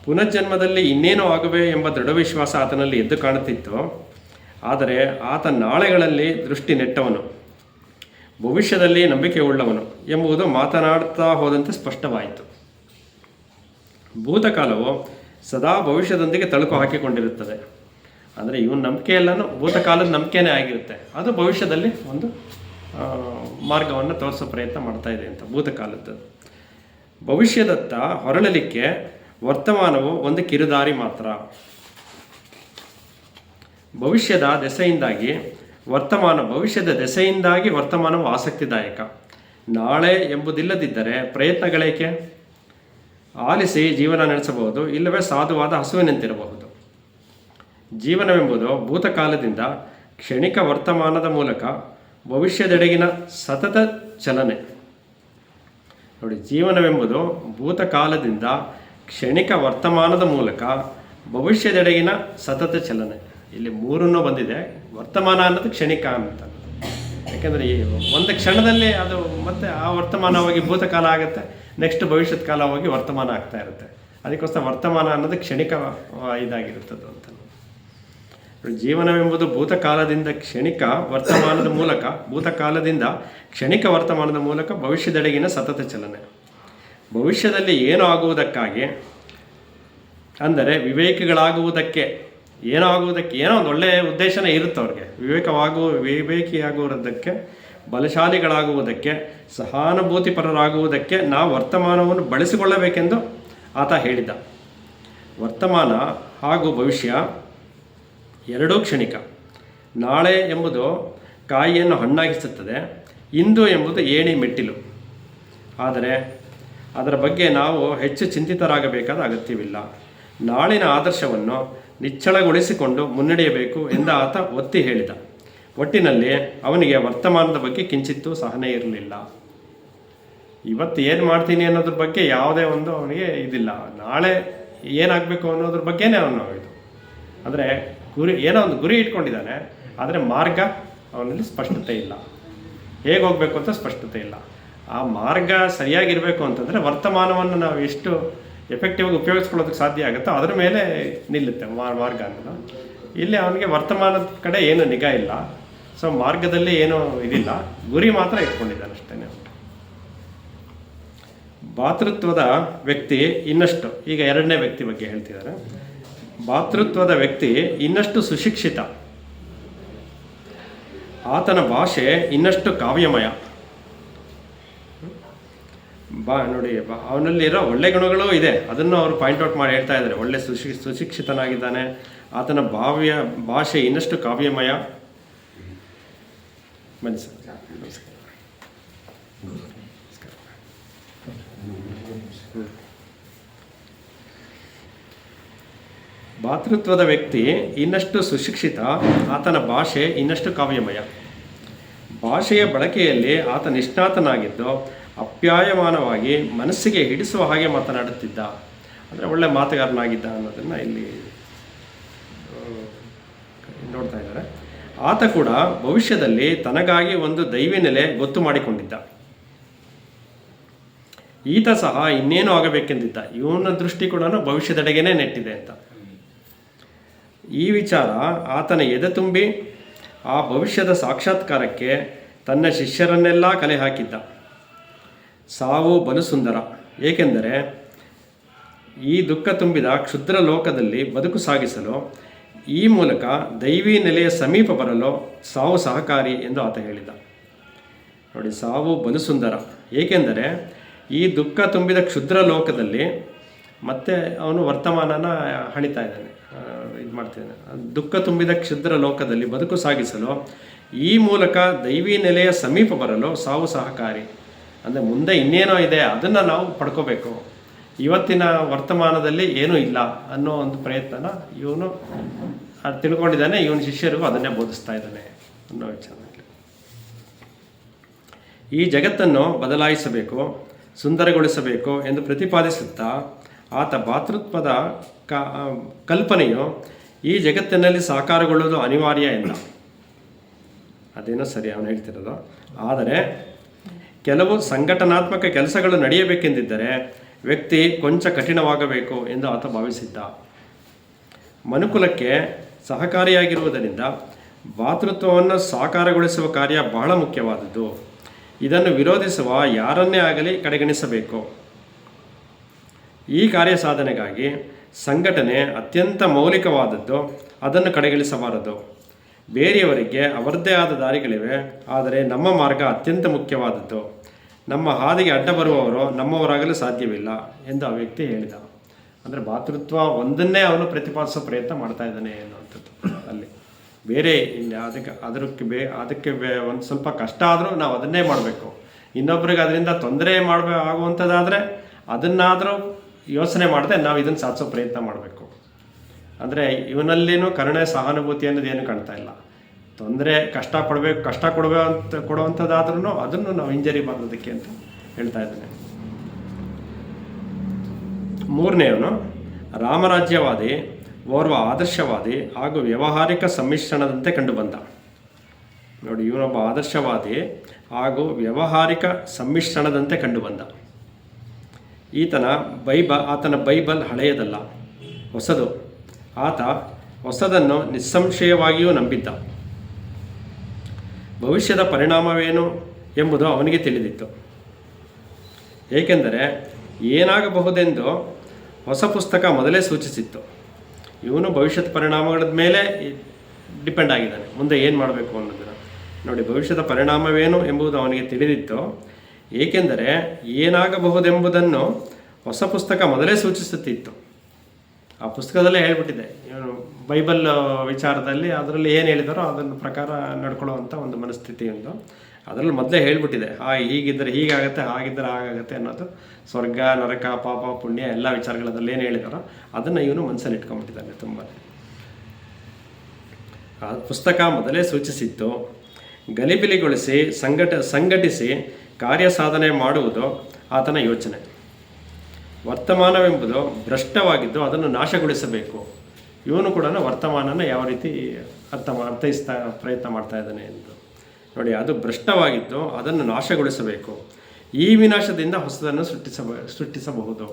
ಪುನರ್ಜನ್ಮದಲ್ಲಿ ಇನ್ನೇನು ಆಗುವೆ ಎಂಬ ದೃಢ ವಿಶ್ವಾಸ ಆತನಲ್ಲಿ ಎದ್ದು ಕಾಣುತ್ತಿತ್ತು. ಆದರೆ ಆತ ನಾಳೆಗಳಲ್ಲಿ ದೃಷ್ಟಿ ನೆಟ್ಟವನು, ಭವಿಷ್ಯದಲ್ಲಿ ನಂಬಿಕೆ ಉಳ್ಳವನು ಎಂಬುದು ಮಾತನಾಡ್ತಾ ಹೋದಂತೆ ಸ್ಪಷ್ಟವಾಯಿತು. ಭೂತಕಾಲವು ಸದಾ ಭವಿಷ್ಯದೊಂದಿಗೆ ತಳುಕು ಹಾಕಿಕೊಂಡಿರುತ್ತದೆ. ಅಂದರೆ ಇವನ ನಂಬಿಕೆ ಎಲ್ಲನೂ ಭೂತಕಾಲದ ನಂಬಿಕೆನೇ ಆಗಿರುತ್ತೆ, ಅದು ಭವಿಷ್ಯದಲ್ಲಿ ಒಂದು ಮಾರ್ಗವನ್ನು ತೋರಿಸೋ ಪ್ರಯತ್ನ ಮಾಡ್ತಾ ಇದೆ ಅಂತ. ಭೂತಕಾಲದ್ದು ಭವಿಷ್ಯದತ್ತ ಹೊರಳಲಿಕ್ಕೆ ವರ್ತಮಾನವು ಒಂದು ಕಿರುದಾರಿ ಮಾತ್ರ. ಭವಿಷ್ಯದ ದೆಸೆಯಿಂದಾಗಿ ವರ್ತಮಾನವು ಆಸಕ್ತಿದಾಯಕ. ನಾಳೆ ಎಂಬುದಿಲ್ಲದಿದ್ದರೆ ಪ್ರಯತ್ನಗಳೇಕೆ? ಆಲಿಸಿ ಜೀವನ ನಡೆಸಬಹುದು, ಇಲ್ಲವೇ ಸಾಧುವಾದ ಹಸುವಿನಂತಿರಬಹುದು. ಜೀವನವೆಂಬುದು ಭೂತಕಾಲದಿಂದ ಕ್ಷಣಿಕ ವರ್ತಮಾನದ ಮೂಲಕ ಭವಿಷ್ಯದೆಡೆಗಿನ ಸತತ ಚಲನೆ. ನೋಡಿ, ಜೀವನವೆಂಬುದು ಭೂತಕಾಲದಿಂದ ಕ್ಷಣಿಕ ವರ್ತಮಾನದ ಮೂಲಕ ಭವಿಷ್ಯದೆಡೆಗಿನ ಸತತ ಚಲನೆ. ಇಲ್ಲಿ ಮೂರನ್ನೂ ಬಂದಿದೆ. ವರ್ತಮಾನ ಅನ್ನೋದು ಕ್ಷಣಿಕ ಅಂತ, ಯಾಕೆಂದರೆ ಈ ಒಂದು ಕ್ಷಣದಲ್ಲಿ ಅದು ಮತ್ತೆ ಆ ವರ್ತಮಾನವಾಗಿ ಭೂತಕಾಲ ಆಗುತ್ತೆ, ನೆಕ್ಸ್ಟ್ ಭವಿಷ್ಯದ ಕಾಲವಾಗಿ ವರ್ತಮಾನ ಆಗ್ತಾ ಇರುತ್ತೆ. ಅದಕ್ಕೋಸ್ಕರ ವರ್ತಮಾನ ಅನ್ನೋದು ಕ್ಷಣಿಕ ಇದಾಗಿರುತ್ತದೆ ಅಂತ. ಜೀವನವೆಂಬುದು ಭೂತಕಾಲದಿಂದ ಕ್ಷಣಿಕ ವರ್ತಮಾನದ ಮೂಲಕ ಭವಿಷ್ಯದೆಡೆಗಿನ ಸತತ ಚಲನೆ. ಭವಿಷ್ಯದಲ್ಲಿ ಏನು ಆಗುವುದಕ್ಕಾಗಿ, ಅಂದರೆ ವಿವೇಕಿಗಳಾಗುವುದಕ್ಕೆ, ಏನೋ ಒಂದು ಒಳ್ಳೆಯ ಉದ್ದೇಶನೇ ಇರುತ್ತೆ ಅವ್ರಿಗೆ. ವಿವೇಕಿಯಾಗುವುದಕ್ಕೆ, ಬಲಶಾಲಿಗಳಾಗುವುದಕ್ಕೆ, ಸಹಾನುಭೂತಿಪರರಾಗುವುದಕ್ಕೆ ನಾವು ವರ್ತಮಾನವನ್ನು ಬಳಸಿಕೊಳ್ಳಬೇಕೆಂದು ಆತ ಹೇಳಿದ. ವರ್ತಮಾನ ಹಾಗೂ ಭವಿಷ್ಯ ಎರಡೂ ಕ್ಷಣಿಕ. ನಾಳೆ ಎಂಬುದು ಕಾಯಿಯನ್ನು ಹಣ್ಣಾಗಿಸುತ್ತದೆ, ಇಂದು ಎಂಬುದು ಏಣಿ ಮೆಟ್ಟಿಲು. ಆದರೆ ಅದರ ಬಗ್ಗೆ ನಾವು ಹೆಚ್ಚು ಚಿಂತಿತರಾಗಬೇಕಾದ ಅಗತ್ಯವಿಲ್ಲ. ನಾಳಿನ ಆದರ್ಶವನ್ನು ನಿಚ್ಚಳಗೊಳಿಸಿಕೊಂಡು ಮುನ್ನಡೆಯಬೇಕು ಎಂದು ಆತ ಒತ್ತಿ ಹೇಳಿದ. ಒಟ್ಟಿನಲ್ಲಿ ಅವನಿಗೆ ವರ್ತಮಾನದ ಬಗ್ಗೆ ಕಿಂಚಿತ್ತೂ ಸಹನೆ ಇರಲಿಲ್ಲ. ಇವತ್ತು ಏನು ಮಾಡ್ತೀನಿ ಅನ್ನೋದ್ರ ಬಗ್ಗೆ ಯಾವುದೇ ಒಂದು ಅವನಿಗೆ ಇದಿಲ್ಲ. ನಾಳೆ ಏನಾಗಬೇಕು ಅನ್ನೋದ್ರ ಬಗ್ಗೆನೇ ಅವನು ಇದು, ಅಂದರೆ ಏನೋ ಒಂದು ಗುರಿ ಇಟ್ಕೊಂಡಿದ್ದಾನೆ, ಆದರೆ ಮಾರ್ಗ ಅವನಲ್ಲಿ ಸ್ಪಷ್ಟತೆ ಇಲ್ಲ, ಹೇಗೆ ಹೋಗಬೇಕು ಅಂತ ಸ್ಪಷ್ಟತೆ ಇಲ್ಲ. ಆ ಮಾರ್ಗ ಸರಿಯಾಗಿರಬೇಕು ಅಂತಂದರೆ ವರ್ತಮಾನವನ್ನು ನಾವು ಎಷ್ಟು ಎಫೆಕ್ಟಿವಾಗಿ ಉಪಯೋಗಿಸ್ಕೊಳ್ಳೋದಕ್ಕೆ ಸಾಧ್ಯ ಆಗುತ್ತೋ ಅದರ ಮೇಲೆ ನಿಲ್ಲುತ್ತೆ ಮಾರ್ಗ ಅನ್ನೋದು. ಇಲ್ಲಿ ಅವನಿಗೆ ವರ್ತಮಾನದ ಕಡೆ ಏನು ನಿಗಾ ಇಲ್ಲ, ಸೊ ಮಾರ್ಗದಲ್ಲಿ ಏನೂ ಇದಿಲ್ಲ, ಗುರಿ ಮಾತ್ರ ಇಟ್ಕೊಂಡಿದ್ದಾನೆ ಅಷ್ಟೇ. ಭಾತೃತ್ವದ ವ್ಯಕ್ತಿ ಇನ್ನಷ್ಟು, ಈಗ ಎರಡನೇ ವ್ಯಕ್ತಿ ಬಗ್ಗೆ ಹೇಳ್ತಿದ್ದಾರೆ. ಭಾತೃತ್ವದ ವ್ಯಕ್ತಿ ಇನ್ನಷ್ಟು ಸುಶಿಕ್ಷಿತ, ಆತನ ಭಾಷೆ ಇನ್ನಷ್ಟು ಕಾವ್ಯಮಯ. ನೋಡಿ, ಅವನಲ್ಲಿರೋ ಒಳ್ಳೆ ಗುಣಗಳೂ ಇದೆ, ಅದನ್ನು ಅವರು ಪಾಯಿಂಟ್ಔಟ್ ಮಾಡಿ ಹೇಳ್ತಾ ಇದ್ದಾರೆ. ಒಳ್ಳೆ ಸುಶಿಕ್ಷಿತನಾಗಿದ್ದಾನೆ, ಆತನ ಭಾಷೆ ಇನ್ನಷ್ಟು ಕಾವ್ಯಮಯ. ಬನ್ನಿ ಸರ್, ನಮಸ್ಕಾರ. ಭಾತೃತ್ವದ ವ್ಯಕ್ತಿ ಇನ್ನಷ್ಟು ಸುಶಿಕ್ಷಿತ, ಆತನ ಭಾಷೆ ಇನ್ನಷ್ಟು ಕಾವ್ಯಮಯ. ಭಾಷೆಯ ಬಳಕೆಯಲ್ಲಿ ಆತ ನಿಷ್ಣಾತನಾಗಿದ್ದು ಅಪ್ಯಾಯಮಾನವಾಗಿ ಮನಸ್ಸಿಗೆ ಹಿಡಿಸುವ ಹಾಗೆ ಮಾತನಾಡುತ್ತಿದ್ದ, ಅಂದರೆ ಒಳ್ಳೆ ಮಾತುಗಾರನಾಗಿದ್ದ ಅನ್ನೋದನ್ನು ಇಲ್ಲಿ ನೋಡ್ತಾ ಇದ್ದಾರೆ. ಆತ ಕೂಡ ಭವಿಷ್ಯದಲ್ಲಿ ತನಗಾಗಿ ಒಂದು ದೈವಿ ನೆಲೆ ಗೊತ್ತು ಮಾಡಿಕೊಂಡಿದ್ದ. ಈತ ಸಹ ಇನ್ನೇನು ಆಗಬೇಕೆಂದಿದ್ದ. ಇವನ ದೃಷ್ಟಿ ಕೂಡ ಭವಿಷ್ಯದೆಡೆಗೇನೆ ನೆಟ್ಟಿದೆ ಅಂತ. ಈ ವಿಚಾರ ಆತನ ಎದೆ ತುಂಬಿ ಆ ಭವಿಷ್ಯದ ಸಾಕ್ಷಾತ್ಕಾರಕ್ಕೆ ತನ್ನ ಶಿಷ್ಯರನ್ನೆಲ್ಲ ಕಲೆ ಹಾಕಿದ್ದ. ಸಾವು ಬಲು ಸುಂದರ, ಏಕೆಂದರೆ ಈ ದುಃಖ ತುಂಬಿದ ಕ್ಷುದ್ರ ಲೋಕದಲ್ಲಿ ಬದುಕು ಸಾಗಿಸಲು ಈ ಮೂಲಕ ದೈವಿ ನೆಲೆಯ ಸಮೀಪ ಬರಲು ಸಾವು ಸಹಕಾರಿ ಎಂದು ಆತ ಹೇಳಿದ. ನೋಡಿ, ಸಾವು ಬಲು ಸುಂದರ, ಏಕೆಂದರೆ ಈ ದುಃಖ ತುಂಬಿದ ಕ್ಷುದ್ರ ಲೋಕದಲ್ಲಿ ಮತ್ತೆ ಅವನು ವರ್ತಮಾನನ ಹಣಿತಾ ಇದ್ದಾನೆ, ಇದು ಮಾಡ್ತಿದ್ದಾನೆ. ದುಃಖ ತುಂಬಿದ ಕ್ಷುದ್ರ ಲೋಕದಲ್ಲಿ ಬದುಕು ಸಾಗಿಸಲು ಈ ಮೂಲಕ ದೈವಿ ನೆಲೆಯ ಸಮೀಪ ಬರಲು ಸಾವು ಸಹಕಾರಿ. ಅಂದರೆ ಮುಂದೆ ಇನ್ನೇನೋ ಇದೆ, ಅದನ್ನು ನಾವು ಪಡ್ಕೋಬೇಕು. ಇವತ್ತಿನ ವರ್ತಮಾನದಲ್ಲಿ ಏನೂ ಇಲ್ಲ ಅನ್ನೋ ಒಂದು ಪ್ರಯತ್ನನ ಇವನು ತಿಳ್ಕೊಂಡಿದ್ದಾನೆ. ಇವನ ಶಿಷ್ಯರಿಗೂ ಅದನ್ನೇ ಬೋಧಿಸ್ತಾ ಇದ್ದಾನೆ ಅನ್ನೋ ವಿಚಾರದಲ್ಲಿ. ಈ ಜಗತ್ತನ್ನು ಬದಲಾಯಿಸಬೇಕು, ಸುಂದರಗೊಳಿಸಬೇಕು ಎಂದು ಪ್ರತಿಪಾದಿಸುತ್ತಾ ಆತ ಭಾತೃತ್ವದ ಕಲ್ಪನೆಯು ಈ ಜಗತ್ತಿನಲ್ಲಿ ಸಾಕಾರಗೊಳ್ಳುವುದು ಅನಿವಾರ್ಯ ಎಂದ. ಅದೇನೋ ಸರಿ ಅವನು ಹೇಳ್ತಿರೋದು. ಆದರೆ ಕೆಲವು ಸಂಘಟನಾತ್ಮಕ ಕೆಲಸಗಳು ನಡೆಯಬೇಕೆಂದಿದ್ದರೆ ವ್ಯಕ್ತಿ ಕೊಂಚ ಕಠಿಣವಾಗಬೇಕು ಎಂದು ಆತ ಭಾವಿಸಿದ್ದ. ಮನುಕುಲಕ್ಕೆ ಸಹಕಾರಿಯಾಗಿರುವುದರಿಂದ ಭಾತೃತ್ವವನ್ನು ಸಾಕಾರಗೊಳಿಸುವ ಕಾರ್ಯ ಬಹಳ ಮುಖ್ಯವಾದದ್ದು. ಇದನ್ನು ವಿರೋಧಿಸುವ ಯಾರನ್ನೇ ಆಗಲಿ ಕಡೆಗಣಿಸಬೇಕು. ಈ ಕಾರ್ಯ ಸಾಧನೆಗಾಗಿ ಸಂಘಟನೆ ಅತ್ಯಂತ ಮೌಲಿಕವಾದದ್ದು, ಅದನ್ನು ಕಡೆಗಣಿಸಬಾರದು. ಬೇರೆಯವರಿಗೆ ಅವರದ್ದೇ ಆದ ದಾರಿಗಳಿವೆ, ಆದರೆ ನಮ್ಮ ಮಾರ್ಗ ಅತ್ಯಂತ ಮುಖ್ಯವಾದದ್ದು. ನಮ್ಮ ಹಾದಿಗೆ ಅಡ್ಡ ಬರುವವರು ನಮ್ಮವರಾಗಲು ಸಾಧ್ಯವಿಲ್ಲ ಎಂದು ಆ ವ್ಯಕ್ತಿ ಹೇಳಿದ. ಅಂದರೆ ಭಾತೃತ್ವ ಒಂದನ್ನೇ ಅವನು ಪ್ರತಿಪಾದಿಸೋ ಪ್ರಯತ್ನ ಮಾಡ್ತಾ ಇದ್ದಾನೆ ಅನ್ನುವಂಥದ್ದು. ಅಲ್ಲಿ ಬೇರೆ ಅದಕ್ಕೆ ಒಂದು ಸ್ವಲ್ಪ ಕಷ್ಟ ಆದರೂ ನಾವು ಅದನ್ನೇ ಮಾಡಬೇಕು. ಇನ್ನೊಬ್ರಿಗೆ ಅದರಿಂದ ತೊಂದರೆ ಆಗುವಂಥದ್ದಾದರೆ ಅದನ್ನಾದರೂ ಯೋಚನೆ ಮಾಡದೆ ನಾವು ಇದನ್ನು ಸಾಧಿಸೋ ಪ್ರಯತ್ನ ಮಾಡಬೇಕು. ಅಂದರೆ ಇವನಲ್ಲಿನೂ ಕರುಣೆ ಸಹಾನುಭೂತಿ ಅನ್ನೋದೇನು ಕಾಣ್ತಾ ಇಲ್ಲ. ತೊಂದರೆ ಕಷ್ಟ ಕೊಡುವಂಥದ್ದಾದ್ರೂ ಅದನ್ನು ನಾವು ಇಂಜರಿ ಮಾಡೋದಕ್ಕೆ ಅಂತ ಹೇಳ್ತಾ ಇದ್ದಾನೆ. ಮೂರನೆಯವನು ರಾಮರಾಜ್ಯವಾದಿ, ಓರ್ವ ಆದರ್ಶವಾದಿ ಹಾಗೂ ವ್ಯಾವಹಾರಿಕ ಸಮ್ಮಿಶ್ರಣದಂತೆ ಕಂಡುಬಂದ. ನೋಡಿ, ಇವನೊಬ್ಬ ಆದರ್ಶವಾದಿ ಹಾಗೂ ವ್ಯಾವಹಾರಿಕ ಸಮ್ಮಿಶ್ರಣದಂತೆ ಕಂಡುಬಂದ. ಆತನ ಬೈಬಲ್ ಹಳೆಯದಲ್ಲ, ಹೊಸದು. ಆತ ಹೊಸದನ್ನು ನಿಸ್ಸಂಶಯವಾಗಿಯೂ ನಂಬಿದ್ದ. ಭವಿಷ್ಯದ ಪರಿಣಾಮವೇನು ಎಂಬುದು ಅವನಿಗೆ ತಿಳಿದಿತ್ತು. ಏಕೆಂದರೆ ಏನಾಗಬಹುದೆಂದು ಹೊಸ ಪುಸ್ತಕ ಮೊದಲೇ ಸೂಚಿಸಿತ್ತು. ಇವನು ಭವಿಷ್ಯದ ಪರಿಣಾಮಗಳ ಮೇಲೆ ಡಿಪೆಂಡ್ ಆಗಿದ್ದಾನೆ, ಮುಂದೆ ಏನು ಮಾಡಬೇಕು ಅನ್ನೋದನ್ನು. ನೋಡಿ, ಭವಿಷ್ಯದ ಪರಿಣಾಮವೇನು ಎಂಬುದು ಅವನಿಗೆ ತಿಳಿದಿತ್ತು. ಏಕೆಂದರೆ ಏನಾಗಬಹುದೆಂಬುದನ್ನು ಹೊಸ ಪುಸ್ತಕ ಮೊದಲೇ ಸೂಚಿಸುತ್ತಿತ್ತು. ಆ ಪುಸ್ತಕದಲ್ಲೇ ಹೇಳ್ಬಿಟ್ಟಿದೆ. ಇವನು ಬೈಬಲ್ ವಿಚಾರದಲ್ಲಿ ಅದರಲ್ಲಿ ಏನು ಹೇಳಿದಾರೋ ಅದನ್ನು ಪ್ರಕಾರ ನಡ್ಕೊಳ್ಳುವಂಥ ಒಂದು ಮನಸ್ಥಿತಿ ಒಂದು ಅದರಲ್ಲಿ ಮೊದಲೇ ಹೇಳ್ಬಿಟ್ಟಿದೆ. ಹೀಗಿದ್ದರೆ ಹೀಗಾಗತ್ತೆ, ಹಾಗಿದ್ದರೆ ಹಾಗಾಗತ್ತೆ ಅನ್ನೋದು. ಸ್ವರ್ಗ, ನರಕ, ಪಾಪ, ಪುಣ್ಯ ಎಲ್ಲ ವಿಚಾರಗಳದಲ್ಲಿ ಏನು ಹೇಳಿದಾರೋ ಅದನ್ನು ಇವನು ಮನಸ್ಸಲ್ಲಿ ಇಟ್ಕೊಂಡ್ಬಿಟ್ಟಿದ್ದಾನೆ ತುಂಬ. ಆ ಪುಸ್ತಕ ಮೊದಲೇ ಸೂಚಿಸಿತ್ತು. ಗಲಿಬಿಲಿಗೊಳಿಸಿ ಸಂಘಟಿಸಿ ಕಾರ್ಯ ಸಾಧನೆ ಮಾಡುವುದು ಆತನ ಯೋಚನೆ. ವರ್ತಮಾನವೆಂಬುದು ಭ್ರಷ್ಟವಾಗಿದ್ದು ಅದನ್ನು ನಾಶಗೊಳಿಸಬೇಕು. ಇವನು ಕೂಡ ವರ್ತಮಾನನ ಯಾವ ರೀತಿ ಅರ್ಥೈಸ್ತಾ ಪ್ರಯತ್ನ ಮಾಡ್ತಾ ಇದ್ದಾನೆ ಎಂದು ನೋಡಿ. ಅದು ಭ್ರಷ್ಟವಾಗಿದ್ದು ಅದನ್ನು ನಾಶಗೊಳಿಸಬೇಕು. ಈ ವಿನಾಶದಿಂದ ಹೊಸದನ್ನು ಸೃಷ್ಟಿಸಬಹುದು.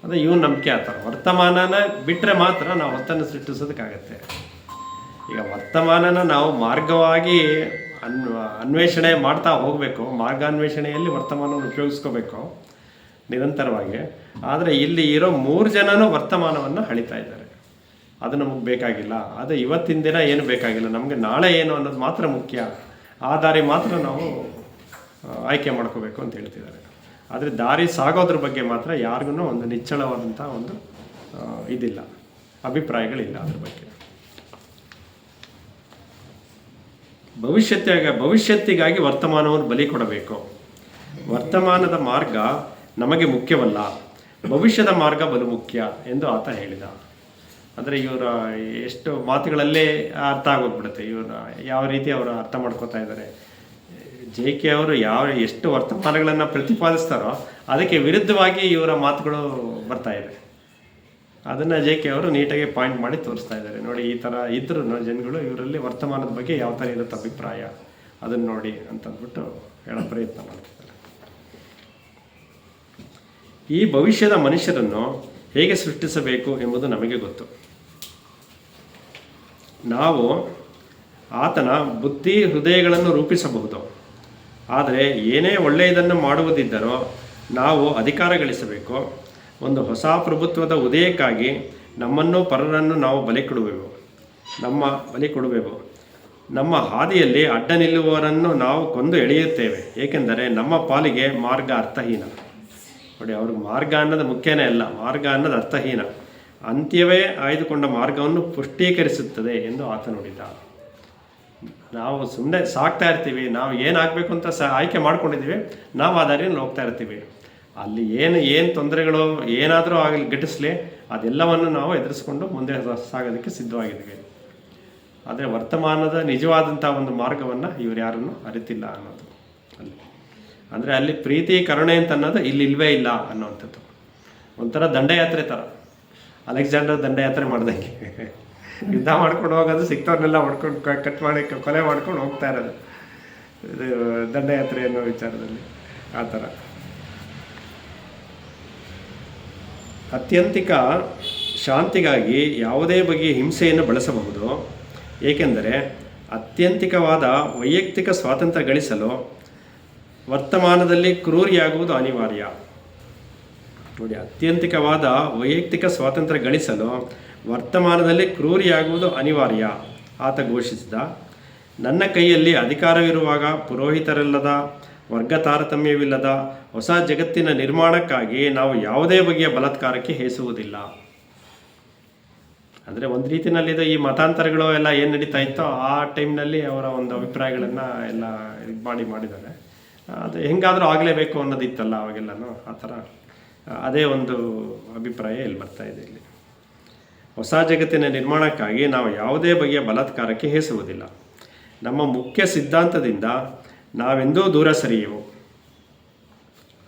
ಅದು ಇವನು ನಂಬಿಕೆ ಆಗ್ತಾರೆ. ವರ್ತಮಾನನ ಬಿಟ್ಟರೆ ಮಾತ್ರ ನಾವು ಹೊಸದನ್ನು ಸೃಷ್ಟಿಸೋದಕ್ಕಾಗತ್ತೆ. ಈಗ ವರ್ತಮಾನನ ನಾವು ಮಾರ್ಗವಾಗಿ ಅನ್ವೇಷಣೆ ಮಾಡ್ತಾ ಹೋಗಬೇಕು. ಮಾರ್ಗಾನ್ವೇಷಣೆಯಲ್ಲಿ ವರ್ತಮಾನವನ್ನು ಉಪಯೋಗಿಸ್ಕೋಬೇಕು ನಿರಂತರವಾಗಿ. ಆದರೆ ಇಲ್ಲಿ ಇರೋ 3 ಜನನೂ ವರ್ತಮಾನವನ್ನು ಅಳಿತಾ ಇದ್ದಾರೆ. ಅದು ನಮಗೆ ಬೇಕಾಗಿಲ್ಲ. ಅದು ಇವತ್ತಿನ ದಿನ ಏನು ಬೇಕಾಗಿಲ್ಲ, ನಮಗೆ ನಾಳೆ ಏನು ಅನ್ನೋದು ಮಾತ್ರ ಮುಖ್ಯ. ಆ ದಾರಿ ಮಾತ್ರ ನಾವು ಆಯ್ಕೆ ಮಾಡ್ಕೋಬೇಕು ಅಂತ ಹೇಳ್ತಿದ್ದಾರೆ. ಆದರೆ ದಾರಿ ಸಾಗೋದ್ರ ಬಗ್ಗೆ ಮಾತ್ರ ಯಾರಿಗೂ ಒಂದು ನಿಚ್ಚಳವಾದಂಥ ಒಂದು ಇದಿಲ್ಲ, ಅಭಿಪ್ರಾಯಗಳಿಲ್ಲ ಅದ್ರ ಬಗ್ಗೆ. ಭವಿಷ್ಯತ್ತಿಗಾಗಿ ವರ್ತಮಾನವನ್ನು ಬಲಿ ಕೊಡಬೇಕು. ವರ್ತಮಾನದ ಮಾರ್ಗ ನಮಗೆ ಮುಖ್ಯವಲ್ಲ, ಭವಿಷ್ಯದ ಮಾರ್ಗ ಬಲು ಮುಖ್ಯ ಎಂದು ಆತ ಹೇಳಿದ. ಅಂದರೆ ಇವರ ಎಷ್ಟು ಮಾತುಗಳಲ್ಲೇ ಅರ್ಥ ಆಗೋಗ್ಬಿಡುತ್ತೆ ಇವರು ಯಾವ ರೀತಿ ಅವರು ಅರ್ಥ ಮಾಡ್ಕೋತಾ ಇದ್ದಾರೆ. JK ಅವರು ಎಷ್ಟು ವರ್ತಮಾನಗಳನ್ನು ಪ್ರತಿಪಾದಿಸ್ತಾರೋ ಅದಕ್ಕೆ ವಿರುದ್ಧವಾಗಿ ಇವರ ಮಾತುಗಳು ಬರ್ತಾ ಇದೆ. ಅದನ್ನು JK ಅವರು ನೀಟಾಗಿ ಪಾಯಿಂಟ್ ಮಾಡಿ ತೋರಿಸ್ತಾ ಇದ್ದಾರೆ. ನೋಡಿ, ಈ ಥರ ಇದ್ರೂ ಜನಗಳು ಇವರಲ್ಲಿ ವರ್ತಮಾನದ ಬಗ್ಗೆ ಯಾವ ಥರ ಇರುತ್ತೆ ಅಭಿಪ್ರಾಯ ಅದನ್ನು ನೋಡಿ ಅಂತಂದ್ಬಿಟ್ಟು ಹೇಳೋ ಪ್ರಯತ್ನ ಮಾಡ್ತಿದ್ದಾರೆ. ಈ ಭವಿಷ್ಯದ ಮನುಷ್ಯರನ್ನು ಹೇಗೆ ಸೃಷ್ಟಿಸಬೇಕು ಎಂಬುದು ನಮಗೆ ಗೊತ್ತು. ನಾವು ಆತನ ಬುದ್ಧಿ ಹೃದಯಗಳನ್ನು ರೂಪಿಸಬಹುದು. ಆದರೆ ಏನೇ ಒಳ್ಳೆಯದನ್ನು ಮಾಡುವುದಿದ್ದರೋ ನಾವು ಅಧಿಕಾರ ಗಳಿಸಬೇಕು. ಒಂದು ಹೊಸ ಪ್ರಭುತ್ವದ ಉದಯಕ್ಕಾಗಿ ನಮ್ಮನ್ನು ಪರರನ್ನು ನಾವು ಬಲಿ ಕೊಡುವೆವು. ನಮ್ಮ ಹಾದಿಯಲ್ಲಿ ಅಡ್ಡ ನಿಲ್ಲುವವರನ್ನು ನಾವು ಕೊಂದು ಎಳೆಯುತ್ತೇವೆ, ಏಕೆಂದರೆ ನಮ್ಮ ಪಾಲಿಗೆ ಮಾರ್ಗ ಅರ್ಥಹೀನ. ನೋಡಿ, ಅವ್ರಿಗೆ ಮಾರ್ಗ ಅನ್ನೋದು ಮುಖ್ಯನೇ ಅಲ್ಲ, ಮಾರ್ಗ ಅನ್ನೋದು ಅರ್ಥಹೀನ. ಅಂತ್ಯವೇ ಆಯ್ದುಕೊಂಡ ಮಾರ್ಗವನ್ನು ಪುಷ್ಟೀಕರಿಸುತ್ತದೆ ಎಂದು ಆತ ನುಡಿದ. ನಾವು ಸುಮ್ಮನೆ ಸಾಕ್ತಾ ಇರ್ತೀವಿ, ನಾವು ಏನಾಗಬೇಕು ಅಂತ ಆಯ್ಕೆ ಮಾಡ್ಕೊಂಡಿದ್ದೀವಿ, ನಾವು ಆ ದಾರಿಯಲ್ಲಿ ಹೋಗ್ತಾ ಇರ್ತೀವಿ. ಅಲ್ಲಿ ಏನು ತೊಂದರೆಗಳು ಏನಾದರೂ ಆಗಲಿ ಘಟಿಸಲಿ, ಅದೆಲ್ಲವನ್ನು ನಾವು ಎದುರಿಸ್ಕೊಂಡು ಮುಂದೆ ಸಾಗೋದಕ್ಕೆ ಸಿದ್ಧವಾಗಿದ್ದೀವಿ. ಆದರೆ ವರ್ತಮಾನದ ನಿಜವಾದಂಥ ಒಂದು ಮಾರ್ಗವನ್ನು ಇವರು ಯಾರನ್ನು ಅರಿತಿಲ್ಲ ಅನ್ನೋದು ಅಲ್ಲಿ. ಅಂದರೆ ಅಲ್ಲಿ ಪ್ರೀತಿ ಕರುಣೆ ಅಂತ ಅನ್ನೋದು ಇಲ್ಲಿ ಇಲ್ವೇ ಇಲ್ಲ ಅನ್ನೋವಂಥದ್ದು. ಒಂಥರ ದಂಡಯಾತ್ರೆ ಥರ, ಅಲೆಕ್ಸಾಂಡರ್ ದಂಡಯಾತ್ರೆ ಮಾಡ್ದಂಗೆ ಯುದ್ಧ ಮಾಡ್ಕೊಂಡು ಹೋಗೋದು, ಸಿಕ್ತವ್ರನ್ನೆಲ್ಲ ಹೊಡ್ಕೊಂಡು ಕಟ್ ಮಾಡಿ ಕೊಲೆ ಮಾಡ್ಕೊಂಡು ಹೋಗ್ತಾ ಇರೋದು, ಇದು ದಂಡಯಾತ್ರೆ ಅನ್ನೋ ವಿಚಾರದಲ್ಲಿ ಆ ಥರ. ಅತ್ಯಂತಿಕ ಶಾಂತಿಗಾಗಿ ಯಾವುದೇ ಬಗೆಯ ಹಿಂಸೆಯನ್ನು ಬಳಸಬಹುದು, ಏಕೆಂದರೆ ಅತ್ಯಂತಿಕವಾದ ವೈಯಕ್ತಿಕ ಸ್ವಾತಂತ್ರ್ಯ ಗಳಿಸಲು ವರ್ತಮಾನದಲ್ಲಿ ಕ್ರೂರಿಯಾಗುವುದು ಅನಿವಾರ್ಯ. ನೋಡಿ, ಅತ್ಯಂತಿಕವಾದ ವೈಯಕ್ತಿಕ ಸ್ವಾತಂತ್ರ್ಯ ಗಳಿಸಲು ವರ್ತಮಾನದಲ್ಲಿ ಕ್ರೂರಿಯಾಗುವುದು ಅನಿವಾರ್ಯ ಆತ ಘೋಷಿಸಿದ. ನನ್ನ ಕೈಯಲ್ಲಿ ಅಧಿಕಾರವಿರುವಾಗ ಪುರೋಹಿತರಿಲ್ಲದ, ವರ್ಗ ತಾರತಮ್ಯವಿಲ್ಲದ ಹೊಸ ಜಗತ್ತಿನ ನಿರ್ಮಾಣಕ್ಕಾಗಿ ನಾವು ಯಾವುದೇ ಬಗೆಯ ಬಲಾತ್ಕಾರಕ್ಕೆ ಹೇಸುವುದಿಲ್ಲ. ಅಂದರೆ ಒಂದು ರೀತಿಯಲ್ಲಿದೆ, ಈ ಮತಾಂತರಗಳು ಎಲ್ಲ ಏನು ನಡೀತಾ ಇತ್ತೋ ಆ ಟೈಮ್ನಲ್ಲಿ ಅವರ ಒಂದು ಅಭಿಪ್ರಾಯಗಳನ್ನು ಎಲ್ಲ ಇದು ಮಾಡಿದ್ದಾರೆ. ಅದು ಹೆಂಗಾದರೂ ಆಗಲೇಬೇಕು ಅನ್ನೋದಿತ್ತಲ್ಲ ಅವಾಗೆಲ್ಲನೂ, ಆ ಥರ ಅದೇ ಒಂದು ಅಭಿಪ್ರಾಯ ಇಲ್ಲಿ ಬರ್ತಾ ಇದೆ. ಇಲ್ಲಿ ಹೊಸ ಜಗತ್ತಿನ ನಿರ್ಮಾಣಕ್ಕಾಗಿ ನಾವು ಯಾವುದೇ ಬಗೆಯ ಬಲಾತ್ಕಾರಕ್ಕೆ ಹೇಸುವುದಿಲ್ಲ. ನಮ್ಮ ಮುಖ್ಯ ಸಿದ್ಧಾಂತದಿಂದ ನಾವೆಂದೂ ದೂರ ಸರಿಯೆವು.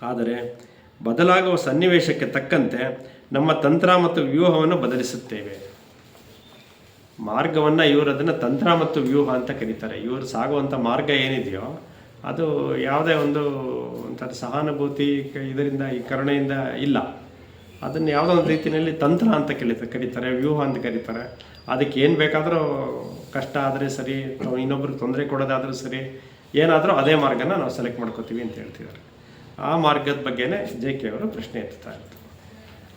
ಆದರೆ ಬದಲಾಗುವ ಸನ್ನಿವೇಶಕ್ಕೆ ತಕ್ಕಂತೆ ನಮ್ಮ ತಂತ್ರ ಮತ್ತು ವ್ಯೂಹವನ್ನು ಬದಲಿಸುತ್ತೇವೆ. ಮಾರ್ಗವನ್ನು ಇವರು ಅದನ್ನು ತಂತ್ರ ಮತ್ತು ವ್ಯೂಹ ಅಂತ ಕರೀತಾರೆ. ಇವರು ಸಾಗುವಂಥ ಮಾರ್ಗ ಏನಿದೆಯೋ ಅದು ಯಾವುದೇ ಒಂಥರ ಸಹಾನುಭೂತಿ ಇದರಿಂದ, ಈ ಕರುಣೆಯಿಂದ ಇಲ್ಲ. ಅದನ್ನು ಯಾವುದೋ ಒಂದು ರೀತಿಯಲ್ಲಿ ತಂತ್ರ ಅಂತ ಕರೀತಾರೆ, ವ್ಯೂಹ ಅಂತ ಕರೀತಾರೆ. ಅದಕ್ಕೆ ಏನು ಬೇಕಾದರೂ, ಕಷ್ಟ ಆದರೆ ಸರಿ, ಇನ್ನೊಬ್ರಿಗೆ ತೊಂದರೆ ಕೊಡೋದಾದರೂ ಸರಿ, ಏನಾದರೂ ಅದೇ ಮಾರ್ಗನ ನಾವು ಸೆಲೆಕ್ಟ್ ಮಾಡ್ಕೋತೀವಿ ಅಂತ ಹೇಳ್ತಿದ್ದಾರೆ. ಆ ಮಾರ್ಗದ ಬಗ್ಗೆನೇ JK ಅವರು ಪ್ರಶ್ನೆ ಎತ್ತುತ್ತಾ ಇರ್ತಾರೆ.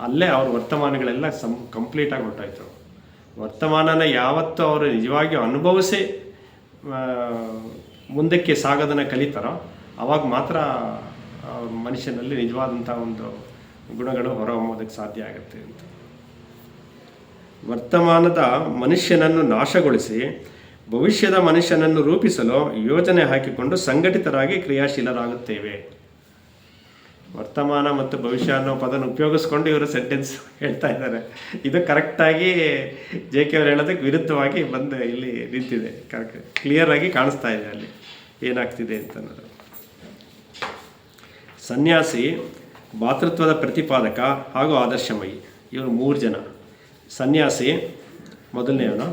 ಅಲ್ಲೇ ಅವ್ರ ವರ್ತಮಾನಗಳೆಲ್ಲ ಕಂಪ್ಲೀಟಾಗಿ ಹೊರಟಾಯ್ತು. ವರ್ತಮಾನನ ಯಾವತ್ತೂ ಅವರು ನಿಜವಾಗಿಯೂ ಅನುಭವಿಸಿ ಮುಂದಕ್ಕೆ ಸಾಗೋದನ್ನು ಕಲಿತಾರೋ ಆವಾಗ ಮಾತ್ರ ಮನುಷ್ಯನಲ್ಲಿ ನಿಜವಾದಂಥ ಒಂದು ಗುಣಗಳು ಹೊರಹೊಮ್ಮೋದಕ್ಕೆ ಸಾಧ್ಯ ಆಗುತ್ತೆ ಅಂತ. ವರ್ತಮಾನದ ಮನುಷ್ಯನನ್ನು ನಾಶಗೊಳಿಸಿ ಭವಿಷ್ಯದ ಮನುಷ್ಯನನ್ನು ರೂಪಿಸಲು ಯೋಜನೆ ಹಾಕಿಕೊಂಡು ಸಂಘಟಿತರಾಗಿ ಕ್ರಿಯಾಶೀಲರಾಗುತ್ತೇವೆ. ವರ್ತಮಾನ ಮತ್ತು ಭವಿಷ್ಯ ಅನ್ನೋ ಪದನ ಉಪಯೋಗಿಸ್ಕೊಂಡು ಇವರು ಸೆಂಟೆನ್ಸ್ ಹೇಳ್ತಾ ಇದ್ದಾರೆ. ಇದು ಕರೆಕ್ಟಾಗಿ JK ಅವರು ಹೇಳೋದಕ್ಕೆ ವಿರುದ್ಧವಾಗಿ ಬಂದು ಇಲ್ಲಿ ನಿಂತಿದೆ. ಕ್ಲಿಯರ್ ಆಗಿ ಕಾಣಿಸ್ತಾ ಇದೆ ಅಲ್ಲಿ ಏನಾಗ್ತಿದೆ ಅಂತ ಅನ್ನೋದು. ಸನ್ಯಾಸಿ, ಭಾತೃತ್ವದ ಪ್ರತಿಪಾದಕ ಹಾಗೂ ಆದರ್ಶಮಯಿ, ಇವರು 3 ಜನ. ಸನ್ಯಾಸಿ ಮೊದಲನೆಯವನು,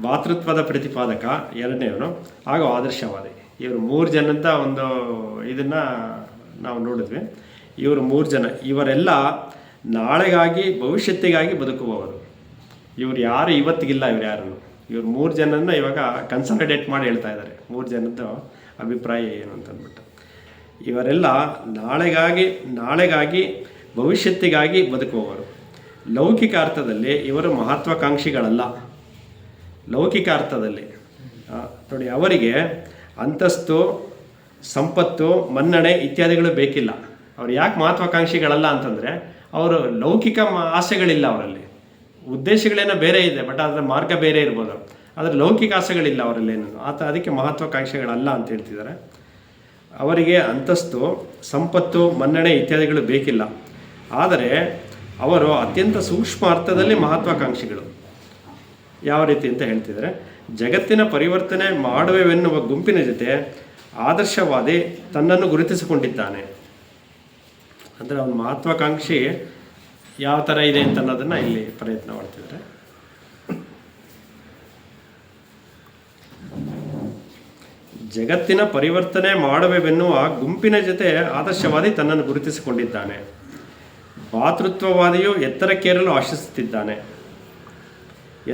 ಭಾತೃತ್ವದ ಪ್ರತಿಪಾದಕ ಎರಡನೇವನು, ಹಾಗೂ ಆದರ್ಶವಾದಿ. ಇವರು 3 ಜನದ ಒಂದು ಇದನ್ನು ನಾವು ನೋಡಿದ್ವಿ. ಇವರು 3 ಜನ, ಇವರೆಲ್ಲ ನಾಳೆಗಾಗಿ ಭವಿಷ್ಯತ್ತಿಗಾಗಿ ಬದುಕುವವರು. ಇವರು ಯಾರು ಇವತ್ತಿಗಿಲ್ಲ, ಇವರು 3 ಜನನ್ನ ಇವಾಗ ಕನ್ಸಾಲಿಡೇಟ್ ಮಾಡಿ ಹೇಳ್ತಾ ಇದ್ದಾರೆ. 3 ಜನದ್ದು ಅಭಿಪ್ರಾಯ ಏನು ಅಂತಂದ್ಬಿಟ್ಟು, ಇವರೆಲ್ಲ ನಾಳೆಗಾಗಿ ಭವಿಷ್ಯತ್ತಿಗಾಗಿ ಬದುಕುವವರು. ಲೌಕಿಕ ಅರ್ಥದಲ್ಲಿ ಇವರು ಮಹತ್ವಾಕಾಂಕ್ಷಿಗಳಲ್ಲ. ಲೌಕಿಕ ಅರ್ಥದಲ್ಲಿ ನೋಡಿ, ಅವರಿಗೆ ಅಂತಸ್ತು, ಸಂಪತ್ತು, ಮನ್ನಣೆ ಇತ್ಯಾದಿಗಳು ಬೇಕಿಲ್ಲ. ಅವ್ರು ಯಾಕೆ ಮಹತ್ವಾಕಾಂಕ್ಷಿಗಳಲ್ಲ ಅಂತಂದರೆ, ಅವರು ಲೌಕಿಕ ಆಸೆಗಳಿಲ್ಲ ಅವರಲ್ಲಿ. ಉದ್ದೇಶಗಳೇನೋ ಬೇರೆ ಇದೆ, ಬಟ್ ಅದರ ಮಾರ್ಗ ಬೇರೆ ಇರ್ಬೋದು. ಆದರೆ ಲೌಕಿಕ ಆಸೆಗಳಿಲ್ಲ ಅವರಲ್ಲೇನು, ಅದಕ್ಕೆ ಮಹತ್ವಾಕಾಂಕ್ಷೆಗಳಲ್ಲ ಅಂತ ಹೇಳ್ತಿದ್ದಾರೆ. ಅವರಿಗೆ ಅಂತಸ್ತು, ಸಂಪತ್ತು, ಮನ್ನಣೆ ಇತ್ಯಾದಿಗಳು ಬೇಕಿಲ್ಲ. ಆದರೆ ಅವರು ಅತ್ಯಂತ ಸೂಕ್ಷ್ಮ ಅರ್ಥದಲ್ಲಿ ಮಹತ್ವಾಕಾಂಕ್ಷಿಗಳು. ಯಾವ ರೀತಿ ಅಂತ ಹೇಳ್ತಿದ್ದಾರೆ, ಜಗತ್ತಿನ ಪರಿವರ್ತನೆ ಮಾಡುವೆವೆನ್ನುವ ಗುಂಪಿನ ಜೊತೆ ಆದರ್ಶವಾದಿ ತನ್ನನ್ನು ಗುರುತಿಸಿಕೊಂಡಿದ್ದಾನೆ. ಅಂದರೆ ಅವನ ಮಹತ್ವಾಕಾಂಕ್ಷಿ ಯಾವ ಥರ ಇದೆ ಅಂತ ಅನ್ನೋದನ್ನು ಇಲ್ಲಿ ಪ್ರಯತ್ನ ಮಾಡ್ತಿದ್ದಾರೆ. ಜಗತ್ತಿನ ಪರಿವರ್ತನೆ ಮಾಡುವೆವೆನ್ನುವ ಗುಂಪಿನ ಜೊತೆ ಆದರ್ಶವಾದಿ ತನ್ನನ್ನು ಗುರುತಿಸಿಕೊಂಡಿದ್ದಾನೆ. ಭಾತೃತ್ವವಾದಿಯು ಎತ್ತರಕ್ಕೇರಲು ಆಶಿಸುತ್ತಿದ್ದಾನೆ.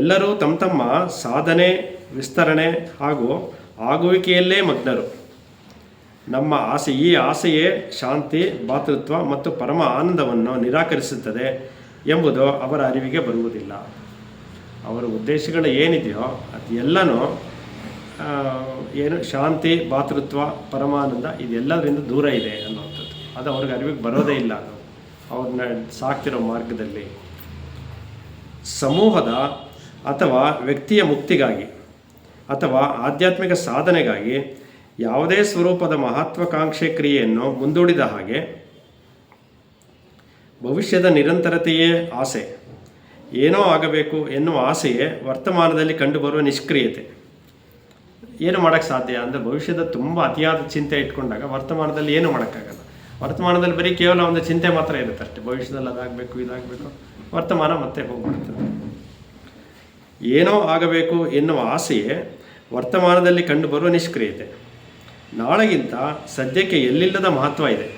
ಎಲ್ಲರೂ ತಮ್ಮ ಸಾಧನೆ, ವಿಸ್ತರಣೆ ಹಾಗೂ ಆಗುವಿಕೆಯಲ್ಲೇ ಮಗ್ನರು. ನಮ್ಮ ಈ ಆಸೆಯೇ ಶಾಂತಿ, ಭಾತೃತ್ವ ಮತ್ತು ಪರಮ ಆನಂದವನ್ನು ನಿರಾಕರಿಸುತ್ತದೆ ಎಂಬುದು ಅವರ ಅರಿವಿಗೆ ಬರುವುದಿಲ್ಲ. ಅವರ ಉದ್ದೇಶಗಳು ಏನಿದೆಯೋ ಅದು ಎಲ್ಲನೂ ಏನು ಶಾಂತಿ, ಭಾತೃತ್ವ, ಪರಮಾನಂದ ಇದೆಲ್ಲದರಿಂದ ದೂರ ಇದೆ ಅನ್ನುವಂಥದ್ದು. ಅದು ಅವ್ರಿಗೆ ಅರಿವಿಗೆ ಬರೋದೇ ಇಲ್ಲ. ಅದು ಅವ್ರನ್ನ ಸಾಕ್ತಿರೋ ಮಾರ್ಗದಲ್ಲಿ ಸಮೂಹದ ಅಥವಾ ವ್ಯಕ್ತಿಯ ಮುಕ್ತಿಗಾಗಿ ಅಥವಾ ಆಧ್ಯಾತ್ಮಿಕ ಸಾಧನೆಗಾಗಿ ಯಾವುದೇ ಸ್ವರೂಪದ ಮಹತ್ವಾಕಾಂಕ್ಷೆ ಕ್ರಿಯೆಯನ್ನು ಮುಂದೂಡಿದ ಹಾಗೆ ಭವಿಷ್ಯದ ನಿರಂತರತೆಯೇ ಆಸೆ, ಏನೋ ಆಗಬೇಕು ಎನ್ನುವ ಆಸೆಯೇ ವರ್ತಮಾನದಲ್ಲಿ ಕಂಡುಬರುವ ನಿಷ್ಕ್ರಿಯತೆ. ಏನು ಮಾಡೋಕ್ಕೆ ಸಾಧ್ಯ ಅಂದರೆ, ಭವಿಷ್ಯದ ತುಂಬ ಅತಿಯಾದ ಚಿಂತೆ ಇಟ್ಕೊಂಡಾಗ ವರ್ತಮಾನದಲ್ಲಿ ಏನು ಮಾಡೋಕ್ಕಾಗಲ್ಲ. ವರ್ತಮಾನದಲ್ಲಿ ಬರೀ ಕೇವಲ ಒಂದು ಚಿಂತೆ ಮಾತ್ರ ಇರುತ್ತೆ ಅಷ್ಟೇ. ಭವಿಷ್ಯದಲ್ಲಿ ಅದಾಗಬೇಕು, ಇದಾಗಬೇಕು, ವರ್ತಮಾನ ಮತ್ತೆ ಹೋಗ್ಬಿಡ್ತದೆ. ಏನೋ ಆಗಬೇಕು ಎನ್ನುವ ಆಸೆಯೇ ವರ್ತಮಾನದಲ್ಲಿ ಕಂಡುಬರುವ ನಿಷ್ಕ್ರಿಯತೆ. ನಾಳೆಗಿಂತ ಸದ್ಯಕ್ಕೆ ಎಲ್ಲಿಲ್ಲದ ಮಹತ್ವ ಇದೆ.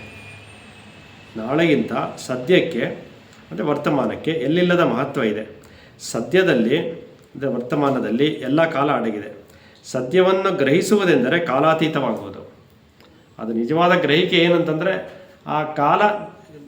ನಾಳೆಗಿಂತ ಸದ್ಯಕ್ಕೆ ಅಂದರೆ ವರ್ತಮಾನಕ್ಕೆ ಎಲ್ಲಿಲ್ಲದ ಮಹತ್ವ ಇದೆ. ಸದ್ಯದಲ್ಲಿ ಅಂದರೆ ವರ್ತಮಾನದಲ್ಲಿ ಎಲ್ಲ ಕಾಲ ಅಡಗಿದೆ. ಸದ್ಯವನ್ನು ಗ್ರಹಿಸುವುದೆಂದರೆ ಕಾಲಾತೀತವಾಗುವುದು. ಅದು ನಿಜವಾದ ಗ್ರಹಿಕೆ ಏನಂತಂದರೆ ಆ ಕಾಲ